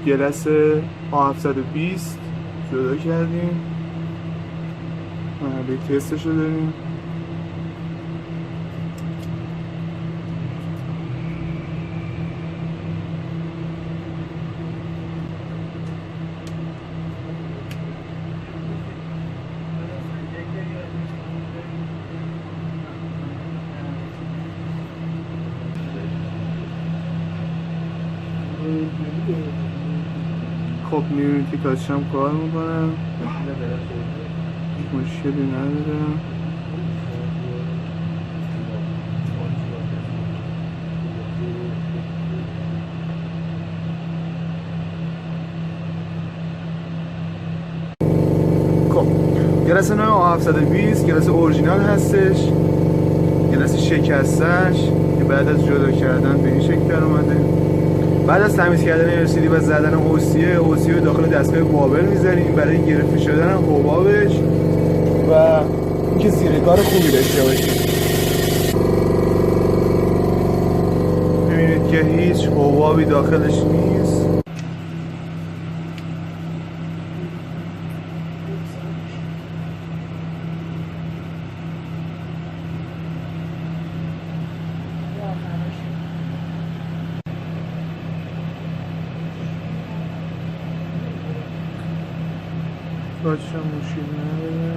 گلس A720 جدا کردیم، محله تستش رو داریم. خب میبینید که کاتشم کار میکنم، مشکلی ندارم. خب گلس نوع A720 گلس اورجینال هستش، گلس شکستش که بعد از جدا کردن به این شکل در اومده. بعد از تمیز کردن LCD و زدن اوسیه رو داخل دستگاه بابل میذاریم برای گرفته شدن حبابش و اینکه زیر کار خوبی داشته باشیم. ببینید که هیچ حبابی داخلش نیست. کاتشم مشکل نداره.